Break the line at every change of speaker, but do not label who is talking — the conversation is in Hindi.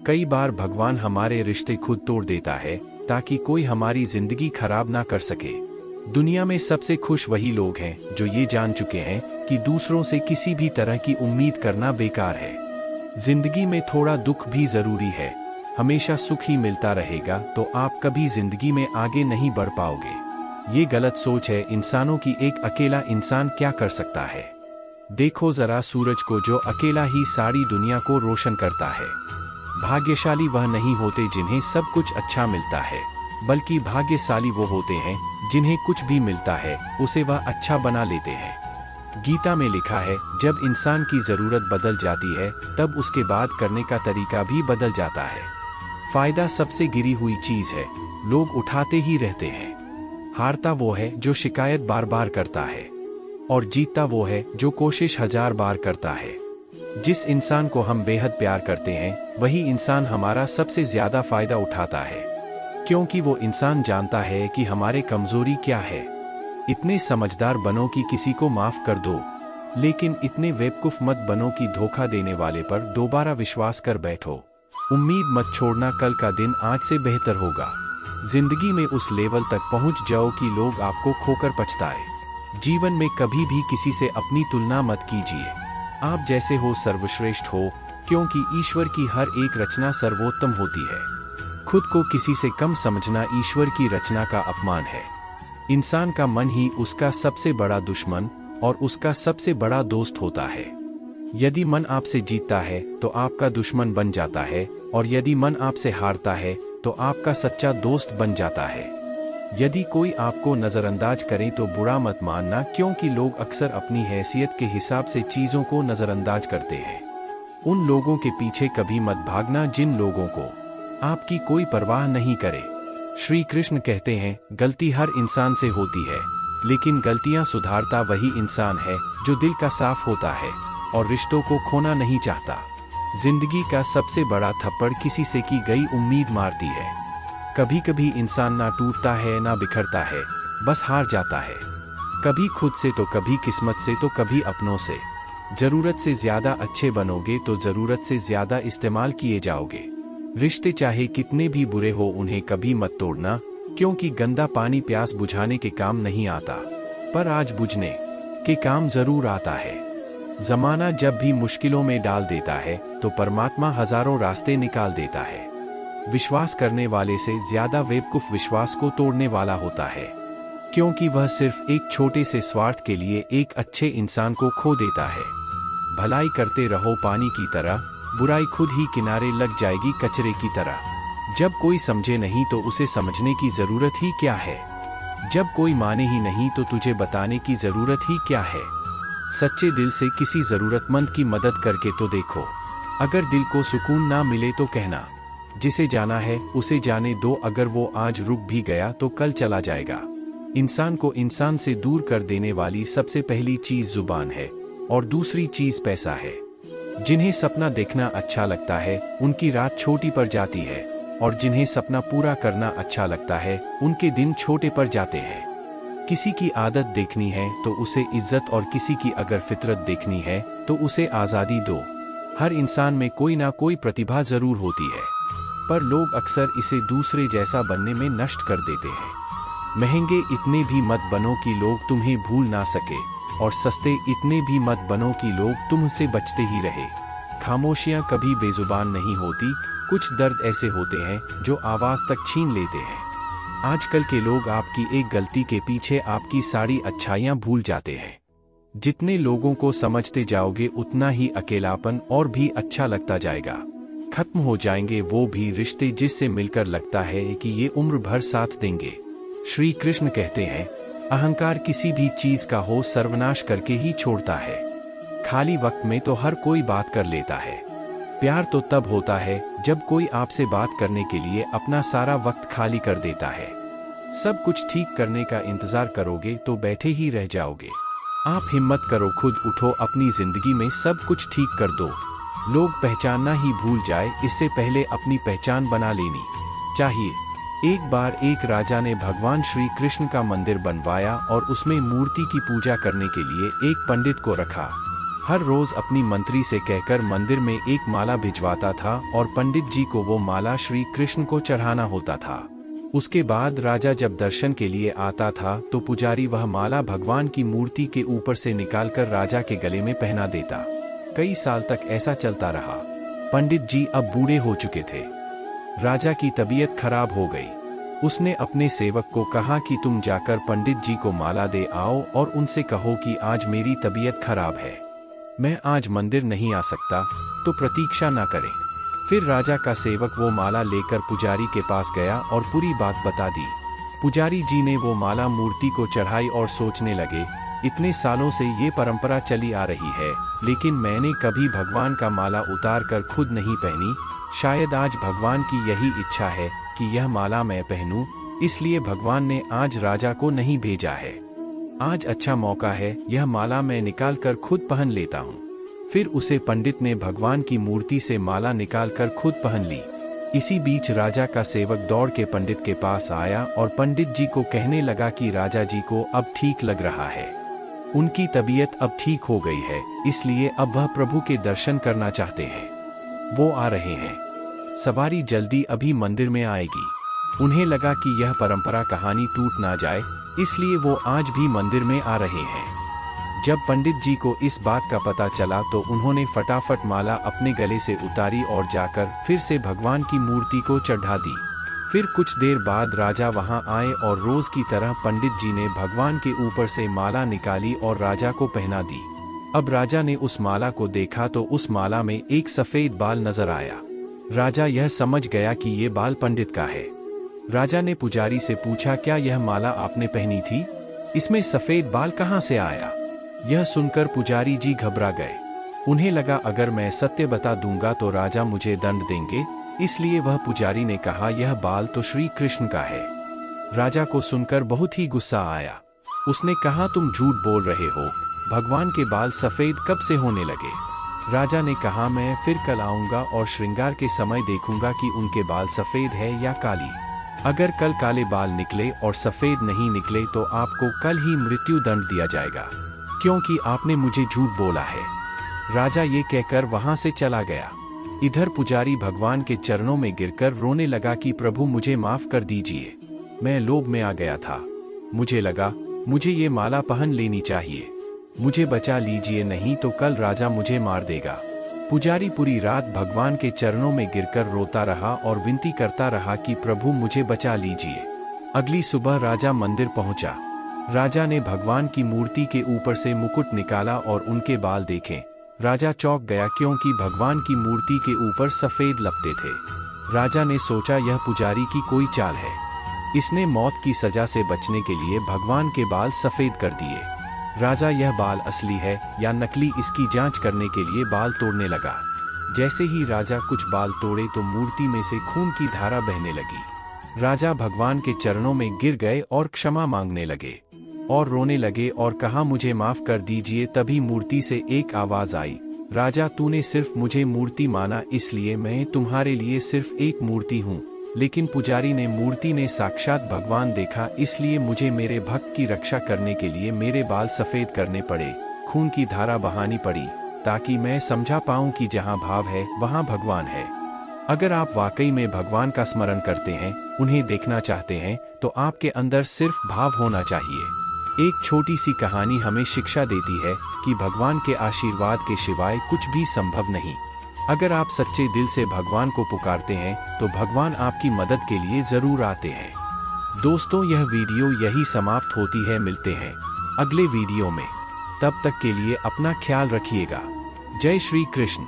कई बार भगवान हमारे रिश्ते खुद तोड़ देता है ताकि कोई हमारी जिंदगी खराब ना कर सके। दुनिया में सबसे खुश वही लोग हैं जो ये जान चुके हैं कि दूसरों से किसी भी तरह की उम्मीद करना बेकार है। जिंदगी में थोड़ा दुख भी जरूरी है। हमेशा सुख ही मिलता रहेगा तो आप कभी जिंदगी में आगे नहीं बढ़ पाओगे। ये गलत सोच है इंसानों की। एक अकेला इंसान क्या कर सकता है? देखो जरा सूरज को, जो अकेला ही सारी दुनिया को रोशन करता है। भाग्यशाली वह नहीं होते जिन्हें सब कुछ अच्छा मिलता है, बल्कि भाग्यशाली वो होते हैं जिन्हें कुछ भी मिलता है उसे वह अच्छा बना लेते हैं। गीता में लिखा है, जब इंसान की जरूरत बदल जाती है तब उसके बाद करने का तरीका भी बदल जाता है। फायदा सबसे गिरी हुई चीज है, लोग उठाते ही रहते हैं। हारता वो है जो शिकायत बार बार करता है, और जीतता वो है जो कोशिश 1000 बार करता है। जिस इंसान को हम बेहद प्यार करते हैं वही इंसान हमारा सबसे ज्यादा फायदा उठाता है, क्योंकि वो इंसान जानता है कि हमारे कमजोरी क्या है। इतने समझदार बनो कि किसी को माफ कर दो, लेकिन इतने बेवकूफ मत बनो कि धोखा देने वाले पर दोबारा विश्वास कर बैठो। उम्मीद मत छोड़ना, कल का दिन आज से बेहतर होगा। जिंदगी में उस लेवल तक पहुंच जाओ कि लोग आपको खोकर पछताए। जीवन में कभी भी किसी से अपनी तुलना मत कीजिए। आप जैसे हो सर्वश्रेष्ठ हो, क्योंकि ईश्वर की हर एक रचना सर्वोत्तम होती है। खुद को किसी से कम समझना ईश्वर की रचना का अपमान है। इंसान का मन ही उसका सबसे बड़ा दुश्मन और उसका सबसे बड़ा दोस्त होता है। यदि मन आपसे जीतता है तो आपका दुश्मन बन जाता है, और यदि मन आपसे हारता है तो आपका सच्चा दोस्त बन जाता है। यदि कोई आपको नजरअंदाज करे तो बुरा मत मानना, क्योंकि लोग अक्सर अपनी हैसियत के हिसाब से चीजों को नजरअंदाज करते हैं। उन लोगों के पीछे कभी मत भागना जिन लोगों को आपकी कोई परवाह नहीं करे। श्री कृष्ण कहते हैं, गलती हर इंसान से होती है, लेकिन गलतियां सुधारता वही इंसान है जो दिल का साफ होता है और रिश्तों को खोना नहीं चाहता। जिंदगी का सबसे बड़ा थप्पड़ किसी से की गई उम्मीद मारती है। कभी कभी इंसान ना टूटता है ना बिखरता है, बस हार जाता है। कभी खुद से तो कभी किस्मत से तो कभी अपनों से। जरूरत से ज्यादा अच्छे बनोगे तो जरूरत से ज्यादा इस्तेमाल किए जाओगे। रिश्ते चाहे कितने भी बुरे हो उन्हें कभी मत तोड़ना, क्योंकि गंदा पानी प्यास बुझाने के काम नहीं आता, पर आज बुझने के काम जरूर आता है। जमाना जब भी मुश्किलों में डाल देता है तो परमात्मा हजारों रास्ते निकाल देता है। विश्वास करने वाले से ज्यादा बेवकूफ विश्वास को तोड़ने वाला होता है, क्योंकि वह सिर्फ एक छोटे से स्वार्थ के लिए एक अच्छे इंसान को खो देता है। भलाई करते रहो पानी की तरह, बुराई खुद ही किनारे लग जाएगी कचरे की तरह। जब कोई समझे नहीं तो उसे समझने की जरूरत ही क्या है। जब कोई माने ही नहीं तो तुझे बताने की जरूरत ही क्या है। सच्चे दिल से किसी जरूरतमंद की मदद करके तो देखो। अगर दिल को सुकून ना मिले तो कहना, जिसे जाना है उसे जाने दो। अगर वो आज रुक भी गया तो कल चला जाएगा। इंसान को इंसान से दूर कर देने वाली सबसे पहली चीज जुबान है, और दूसरी चीज पैसा है। जिन्हें सपना देखना अच्छा लगता है उनकी रात छोटी पड़ जाती है, और जिन्हें सपना पूरा करना अच्छा लगता है उनके दिन छोटे पड़ जाते हैं। किसी की आदत देखनी है तो उसे इज्जत, और किसी की अगर फितरत देखनी है तो उसे आज़ादी दो। हर इंसान में कोई ना कोई प्रतिभा जरूर होती है, पर लोग अक्सर इसे दूसरे जैसा बनने में नष्ट कर देते हैं। महंगे इतने भी मत बनो कि लोग तुम्हें भूल ना सके, और सस्ते इतने भी मत बनो कि लोग तुमसे बचते ही रहे। खामोशियां कभी बेजुबान नहीं होती, कुछ दर्द ऐसे होते हैं जो आवाज तक छीन लेते हैं। आजकल के लोग आपकी एक गलती के पीछे आपकी सारी अच्छाइयां भूल जाते हैं। जितने लोगों को समझते जाओगे उतना ही अकेलापन और भी अच्छा लगता जाएगा। खत्म हो जाएंगे वो भी रिश्ते जिससे मिलकर लगता है कि ये उम्र भर साथ देंगे। श्री कृष्ण कहते हैं, अहंकार किसी भी चीज का हो सर्वनाश करके ही छोड़ता है। खाली वक्त में तो हर कोई बात कर लेता है। प्यार तो तब होता है जब कोई आपसे बात करने के लिए अपना सारा वक्त खाली कर देता है। सब कुछ ठीक करने का इंतजार करोगे तो बैठे ही रह जाओगे। आप हिम्मत करो, खुद उठो, अपनी जिंदगी में सब कुछ ठीक कर दो। लोग पहचानना ही भूल जाए इससे पहले अपनी पहचान बना लेनी चाहिए। एक बार एक राजा ने भगवान श्री कृष्ण का मंदिर बनवाया और उसमें मूर्ति की पूजा करने के लिए एक पंडित को रखा। हर रोज अपनी मंत्री से कहकर मंदिर में एक माला भिजवाता था और पंडित जी को वो माला श्री कृष्ण को चढ़ाना होता था। उसके बाद राजा जब दर्शन के लिए आता था तो पुजारी वह माला भगवान की मूर्ति के ऊपर से निकालकर राजा के गले में पहना देता। कई साल तक ऐसा चलता रहा। पंडित जी अब बूढ़े हो चुके थे। राजा की तबीयत खराब हो गई। उसने अपने सेवक को कहा कि तुम जाकर पंडित जी को माला दे आओ और उनसे कहो कि आज मेरी तबीयत खराब है, मैं आज मंदिर नहीं आ सकता, तो प्रतीक्षा ना करें। फिर राजा का सेवक वो माला लेकर पुजारी के पास गया और पूरी बात बता दी। पुजारी जी ने वो माला मूर्ति को चढ़ाई और सोचने लगे, इतने सालों से ये परंपरा चली आ रही है, लेकिन मैंने कभी भगवान का माला उतार कर खुद नहीं पहनी। शायद आज भगवान की यही इच्छा है कि यह माला मैं पहनूं, इसलिए भगवान ने आज राजा को नहीं भेजा है। आज अच्छा मौका है, यह माला मैं निकाल कर खुद पहन लेता हूँ। फिर उसे पंडित ने भगवान की मूर्ति से माला निकालकर खुद पहन ली। इसी बीच राजा का सेवक दौड़ के पंडित के पास आया और पंडित जी को कहने लगा कि राजा जी को अब ठीक लग रहा है, उनकी तबीयत अब ठीक हो गई है, इसलिए अब वह प्रभु के दर्शन करना चाहते हैं। वो आ रहे हैं, सवारी जल्दी अभी मंदिर में आएगी। उन्हें लगा कि यह परंपरा कहानी टूट ना जाए, इसलिए वो आज भी मंदिर में आ रहे हैं। जब पंडित जी को इस बात का पता चला तो उन्होंने फटाफट माला अपने गले से उतारी और जाकर फिर से भगवान की मूर्ति को चढ़ा दी। फिर कुछ देर बाद राजा वहां आए और रोज की तरह पंडित जी ने भगवान के ऊपर से माला निकाली और राजा को पहना दी। अब राजा ने उस माला को देखा तो उस माला में एक सफेद बाल नजर आया। राजा यह समझ गया कि ये बाल पंडित का है। राजा ने पुजारी से पूछा, क्या यह माला आपने पहनी थी? इसमें सफेद बाल कहाँ से आया? यह सुनकर पुजारी जी घबरा गए। उन्हें लगा अगर मैं सत्य बता दूंगा तो राजा मुझे दंड देंगे, इसलिए वह पुजारी ने कहा यह बाल तो श्री कृष्ण का है। राजा को सुनकर बहुत ही गुस्सा आया। उसने कहा तुम झूठ बोल रहे हो, भगवान के बाल सफेद कब से होने लगे? राजा ने कहा मैं फिर कल आऊंगा और श्रृंगार के समय देखूंगा कि उनके बाल सफेद है या काली। अगर कल काले बाल निकले और सफेद नहीं निकले तो आपको कल ही मृत्यु दंड दिया जाएगा, क्योंकि आपने मुझे झूठ बोला है। राजा ये कहकर वहां से चला गया। इधर पुजारी भगवान के चरणों में गिरकर रोने लगा कि प्रभु मुझे माफ कर दीजिए, मैं लोभ में आ गया था। मुझे लगा मुझे ये माला पहन लेनी चाहिए, मुझे बचा लीजिए, नहीं तो कल राजा मुझे मार देगा। पुजारी पूरी रात भगवान के चरणों में गिरकर रोता रहा और विनती करता रहा कि प्रभु मुझे बचा लीजिए। अगली सुबह राजा मंदिर पहुंचा। राजा ने भगवान की मूर्ति के ऊपर से मुकुट निकाला और उनके बाल देखे। राजा चौंक गया क्योंकि भगवान की मूर्ति के ऊपर सफेद लपटे थे। राजा ने सोचा यह पुजारी की कोई चाल है, इसने मौत की सजा से बचने के लिए भगवान के बाल सफेद कर दिए। राजा यह बाल असली है या नकली इसकी जांच करने के लिए बाल तोड़ने लगा। जैसे ही राजा कुछ बाल तोड़े तो मूर्ति में से खून की धारा बहने लगी। राजा भगवान के चरणों में गिर गए और क्षमा मांगने लगे और रोने लगे और कहा मुझे माफ कर दीजिए। तभी मूर्ति से एक आवाज आई, राजा तूने सिर्फ मुझे मूर्ति माना, इसलिए मैं तुम्हारे लिए सिर्फ एक मूर्ति हूँ। लेकिन पुजारी ने मूर्ति ने साक्षात भगवान देखा, इसलिए मुझे मेरे भक्त की रक्षा करने के लिए मेरे बाल सफेद करने पड़े, खून की धारा बहानी पड़ी, ताकि मैं समझा पाऊं कि जहां भाव है वहां भगवान है। अगर आप वाकई में भगवान का स्मरण करते हैं, उन्हें देखना चाहते हैं, तो आपके अंदर सिर्फ भाव होना चाहिए। एक छोटी सी कहानी हमें शिक्षा देती है कि भगवान के आशीर्वाद के सिवाय कुछ भी संभव नहीं। अगर आप सच्चे दिल से भगवान को पुकारते हैं तो भगवान आपकी मदद के लिए जरूर आते हैं। दोस्तों, यह वीडियो यही समाप्त होती है। मिलते हैं अगले वीडियो में, तब तक के लिए अपना ख्याल रखिएगा। जय श्री कृष्ण।